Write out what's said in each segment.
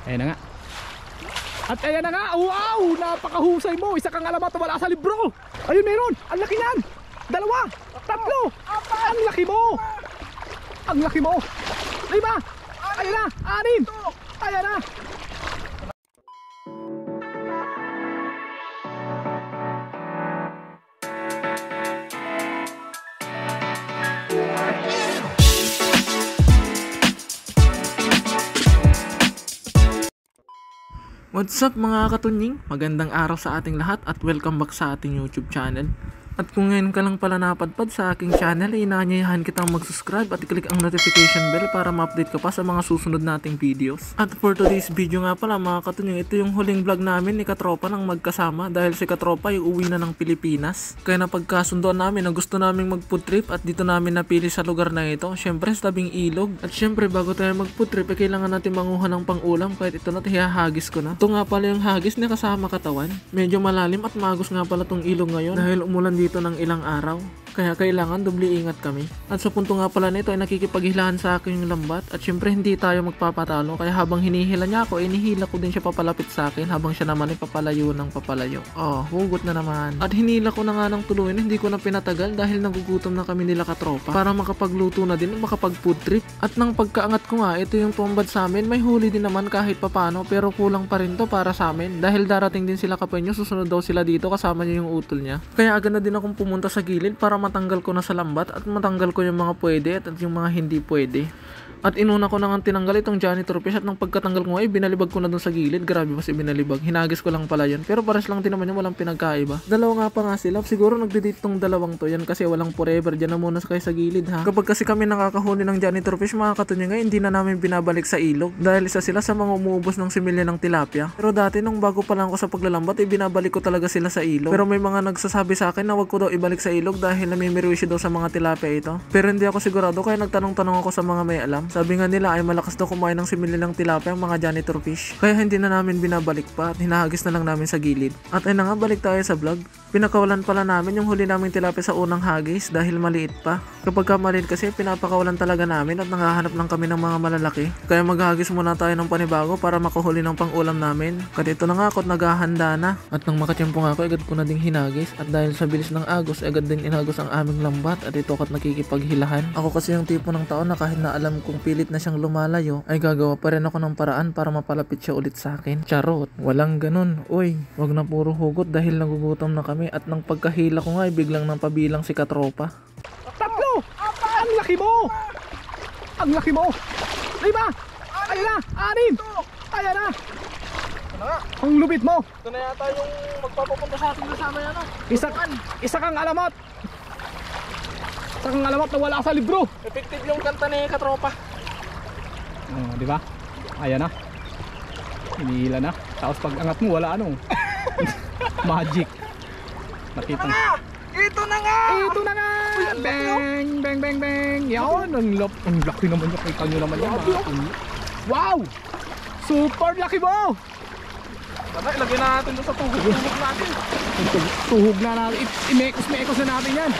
Ayan na nga. At ayan na nga. Wow, napakahusay mo. Isa kang alamat na wala sa libro. Ayun, meron. Ang laki yan. 2, 3. Ang laki mo. Ang laki mo. 5. Ayan na. 6. Ayan na. What's up mga katunying? Magandang araw sa ating lahat at welcome back sa ating YouTube channel. At kung ngayon ka lang pala napadpad sa aking channel, ay inaanyayahan kitang mag-subscribe at i-click ang notification bell para ma-update ka pa sa mga susunod nating videos. At for today's video nga pala mga katunying, ito yung huling vlog namin ni Katropa ng magkasama dahil si Katropa ay uwi na ng Pilipinas. Kaya napagkasundoan namin na gusto naming mag-food trip at dito namin napili sa lugar na ito. Syempre sa tabing ilog. At syempre bago tayo mag-food trip ay kailangan natin manguha ng pang-ulam kahit ito na hihahagis ko na. Ito nga pala yung hagis na kasama katawan. Medyo malalim at magos nga pala tong ilog ngayon dahil umulan dito ng ilang araw. Kaya kailangan doble ingat kami. At sa punto nga pala nito ay nakikipaghilahan sa akin yung lambat. At syempre hindi tayo magpapatalo. Kaya habang hinihila niya ako, inihila ko din siya papalapit sa akin. Habang siya naman ay papalayo ng papalayo. Oh, hugot na naman. At hinila ko na nga ng tuluyan. Hindi ko na pinatagal dahil nagugutom na kami nila Katropa. Para makapagluto na din, makapag food trip. At nang pagkaangat ko nga, ito yung tumbad sa amin. May huli din naman kahit papano. Pero kulang pa rin to para sa amin. Dahil darating din sila Kapenyo. Susunod daw sila dito kasama niya yung utol niya. Kaya agad na din akong pumunta sa gilid para matanggal ko na sa lambat at matanggal ko yung mga pwede at yung mga hindi pwede. At inuna ko na nga tinanggal itong janitor fish at nang pagkatanggal ko ay binalibag ko na dun sa gilid. Grabe mas ibinalibag. Hinagis ko lang pala yun. Pero pares lang din naman yung walang pinagkaiba. Dalawa nga pa nga sila. Siguro nagdidate tong dalawang to. Yan kasi walang forever. Diyan na muna kayo sa gilid ha. Kapag kasi kami nakakahuli ng janitor fish mga katunya nga, hindi na namin binabalik sa ilog. Dahil isa sila sa mga umuubos ng similya ng tilapia. Pero dati nung bago pa lang ako sa paglalambat ay binabalik ko talaga sila sa ilog. Pero may mga nagsasabi sa akin na wag ko daw ibalik sa ilog dahil namimirisyo daw sa mga tilapia ito. Pero hindi ako sigurado kaya nagtanong-tanong ako sa mga may alam. Sabi nga nila ay malakas daw kumain ng similya ng tilapia ang mga janitor fish. Kaya hindi na namin binabalik pa at hinahagis na lang namin sa gilid. At ay na nga, balik tayo sa vlog. Pinakawalan pala namin yung huli naming tilapia sa unang hagis dahil maliit pa. Kapag ka maliit kasi pinapakawalan talaga namin at nanghahanap lang kami ng mga malalaki. Kaya maghagis muna tayo ng panibago para makuhuli ng pang-ulam namin. Kaya ito na nga ako at naghahanda na. At nang makatiyempo nga ako, agad ko na ding hinagis. At dahil sa bilis ng agos, agad din inagos ang aming lambat at ito at nakikipaghilahan. Ako kasi yung tipo ng tao na kahit na alam kong pilit na siyang lumalayo, ay gagawa pa rin ako ng paraan para mapalapit siya ulit sa akin. Charot, walang ganun. Uy, wag na puro hugot dahil nagugutom na kami. At nang pagkahila ko nga ay biglang nang pabilang si Katropa. 3. Ang laki mo. Ang laki mo. 5. Ayan na. 6. Ayan na. Ang lupit mo. Ito na yata yung magpapapunta sa ating kasama yan. Isa kang alamat. Isa kang alamat na wala sa libro. Effective yung kanta ni Katropa. Di ba? Ayan na. Hinihila na. Tapos pag angat mo wala ano. Magic. Nakita mo. Ito na nga! Ito na nga! Bang! Bang! Bang! Bang! Yan! Ang laki naman yung kita nyo naman yan. Wow! Super laki mo! Tama, ilagay na natin doon sa tuhog. Tuhog natin. Tuhog na natin. I-mekos na natin yan.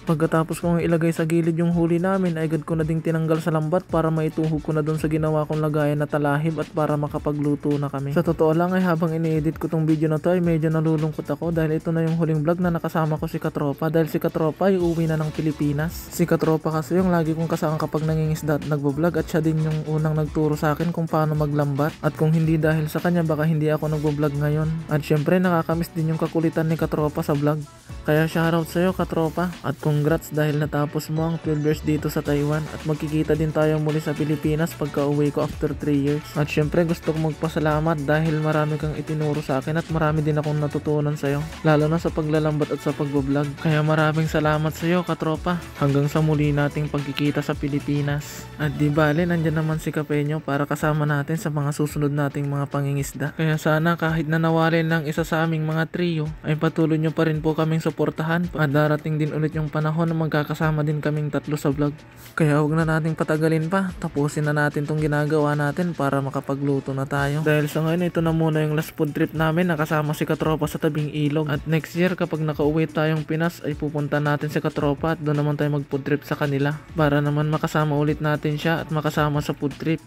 Pagkatapos kong ilagay sa gilid yung huli namin, ay agad ko na ding tinanggal sa lambat para maituhog ko na doon sa ginawa kong lagayan na talahib at para makapagluto na kami. Sa totoo lang ay habang ini-edit ko tong video na to ay medyo nalulungkot ako dahil ito na yung huling vlog na nakasama ko si Katropa dahil si Katropa ay uwi na ng Pilipinas. Si Katropa kasi yung lagi kong kasama kapag nangingisda at nagbo-vlog at siya din yung unang nagturo sa akin kung paano maglambat at kung hindi dahil sa kanya baka hindi ako nagbo-vlog ngayon. At syempre nakakamiss din yung kakulitan ni Katropa sa vlog. Kaya shoutout sa'yo Katropa at congrats dahil natapos mo ang 12 years dito sa Taiwan at magkikita din tayo muli sa Pilipinas pagka uwi ko after 3 years. At syempre gusto kong magpasalamat dahil marami kang itinuro sa akin at marami din akong natutunan sa'yo. Lalo na sa paglalambat at sa pagbablog. Kaya maraming salamat sa'yo Katropa. Hanggang sa muli nating pagkikita sa Pilipinas. At di bale nandyan naman si Kapenyo para kasama natin sa mga susunod nating mga pangingisda. Kaya sana kahit na nawalin lang isa sa aming mga trio ay patuloy nyo pa rin po kaming suportahan at darating din ulit yung panahon na magkakasama din kaming tatlo sa vlog. Kaya huwag na nating patagalin pa, tapusin na natin tong ginagawa natin para makapagluto na tayo. Dahil sa ngayon, ito na muna yung last food trip namin, nakasama si Katropa sa tabing ilog. At next year kapag nakauwi tayong Pinas ay pupunta natin si Katropa at doon naman tayo mag food trip sa kanila. Para naman makasama ulit natin siya at makasama sa food trip.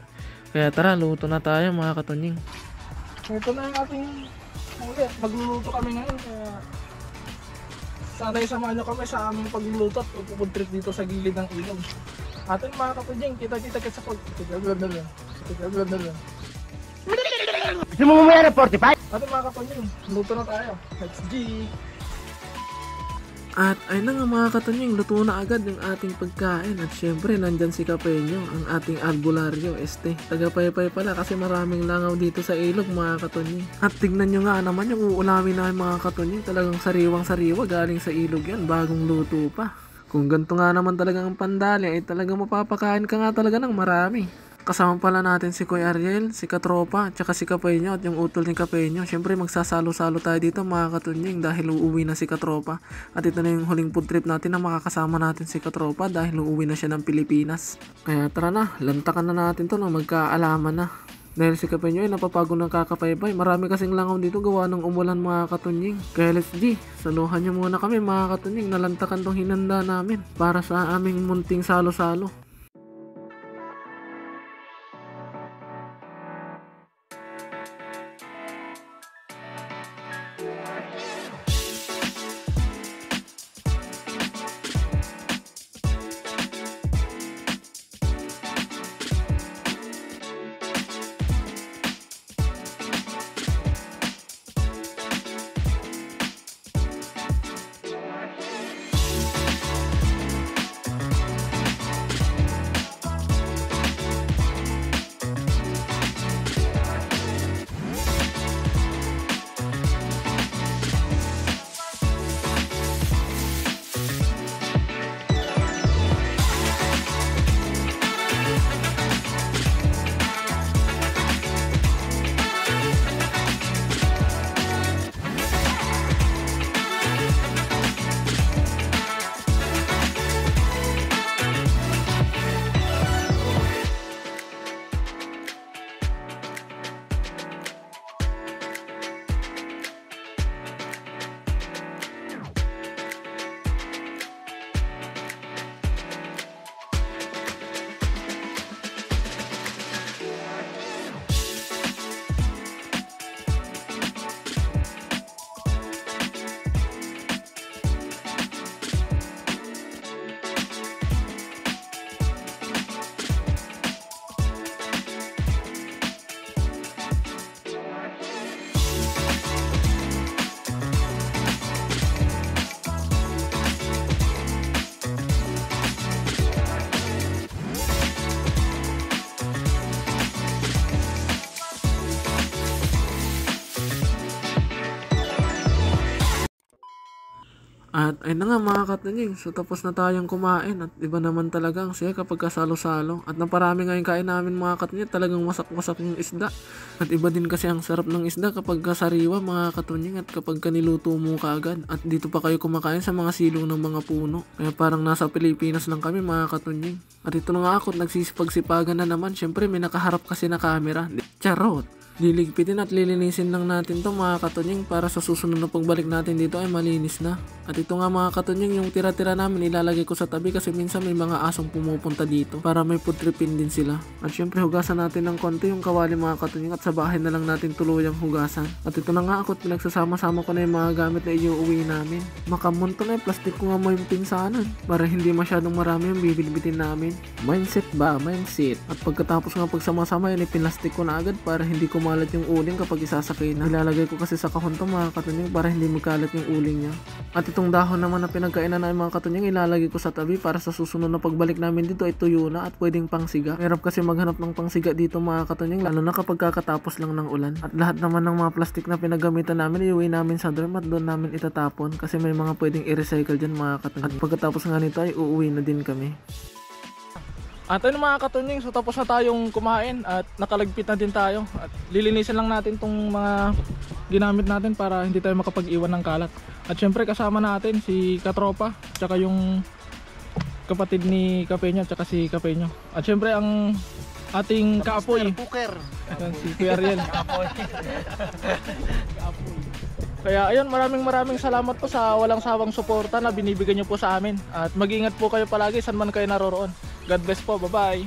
Kaya tara, luto na tayo mga katunying. Ito na yung ating huli. Magluluto kami ngayon. Kaya sana'y samahan nyo kami sa aming pagluluto at pagpupuntrip dito sa gilid ng ilog. Atin mga kapudying, kita-kita ka sa pag-gagagagag. Gusto mo mamaya ng 45? Atin mga kapudying, luto na tayo. Let's G! At ayun na nga mga katunying, luto na agad yung ating pagkain. At syempre nandyan si Kapenyo, ang ating albularyo Tagapaypay pala kasi maraming langaw dito sa ilog mga katunying. At tignan nyo nga naman yung uulamin na mga katunying, talagang sariwang sariwa galing sa ilog yan, bagong luto pa. Kung ganito nga naman talagang ang pandali ay talagang mapapakain ka nga talaga ng marami. Kasama pala natin si Kuya Ariel, si Katropa, tsaka si Kapenyo at yung utol ni Kapenyo. Siyempre magsasalo-salo tayo dito mga katunying dahil uuwi na si Katropa. At ito na yung huling food trip natin na makakasama natin si Katropa dahil uuwi na siya ng Pilipinas. Kaya tara na, lantakan na natin to na magkaalaman na. Dahil si Kapenyo ay napapagod ng kakapaybay. Marami kasing langaw dito gawa ng umulan mga katunying. Kaya let's G, saluhan nyo muna kami mga katunying. Nalantakan tong hinanda namin para sa aming munting salo-salo. At ayun na nga mga katunying, so tapos na tayong kumain at iba naman talaga ang saya kapag kasalo-salo. At naparami nga yung kain namin mga katunying, talagang wasak-wasak yung isda. At iba din kasi ang sarap ng isda kapag kasariwa mga katunying at kapag kaniluto mo kaagad. At dito pa kayo kumakain sa mga silong ng mga puno. Kaya parang nasa Pilipinas lang kami mga katunying. At ito na nga ako, nagsisipag-sipagan na naman. Syempre may nakaharap kasi na camera. Charot! Liligpitin at lilinisin lang natin to mga katunying para sa susunod na pagbalik natin dito ay malinis na. At ito nga mga katunying, yung tira-tira namin ilalagay ko sa tabi kasi minsan may mga asong pumupunta dito para may food tripin din sila. At syempre hugasan natin ng konti yung kawali mga katunying at sa bahay na lang natin tuluyang hugasan. At ito na nga ako, pinagsasama-sama ko na yung mga gamit na iuuwi namin. Makamunto na yung plastic ko nga mo yung pinsanan para hindi masyadong marami yung bibilbitin namin. Mindset ba? Mindset. At pagkatapos nga pagsama-sama yun, ipinlastic ko na agad para hindi ko malat yung uling kapag isasakay na. Ilalagay ko kasi sa kahon to mga katunying para hindi magkalat yung uling niya. At itong dahon naman na pinagkainan na mga katunying ilalagay ko sa tabi para sa susunod na pagbalik namin dito ay tuyo na at pwedeng pangsiga. Hirap kasi maghanap ng pangsiga dito mga katunying lalo na kapag kakatapos lang ng ulan. At lahat naman ng mga plastic na pinagamitan namin iuwi namin sa dorm at doon namin itatapon kasi may mga pwedeng i-recycle dyan mga katunying. At pagkatapos nga nito ay uuwi na din kami. At ayun mga katunying, so tapos na tayong kumain at nakalagpit na din tayo. At lilinisin lang natin tong mga ginamit natin para hindi tayo makapag-iwan ng kalat. At syempre kasama natin si Katropa, tsaka yung kapatid ni Kapeño, tsaka si Kapeño. At syempre ang ating kaapoy, ayan, si Kuya Ariel. Kaya ayun, maraming salamat po sa walang sawang suporta na binibigyan nyo po sa amin. At mag-ingat po kayo palagi saan man kayo naroroon. God bless po, bye bye.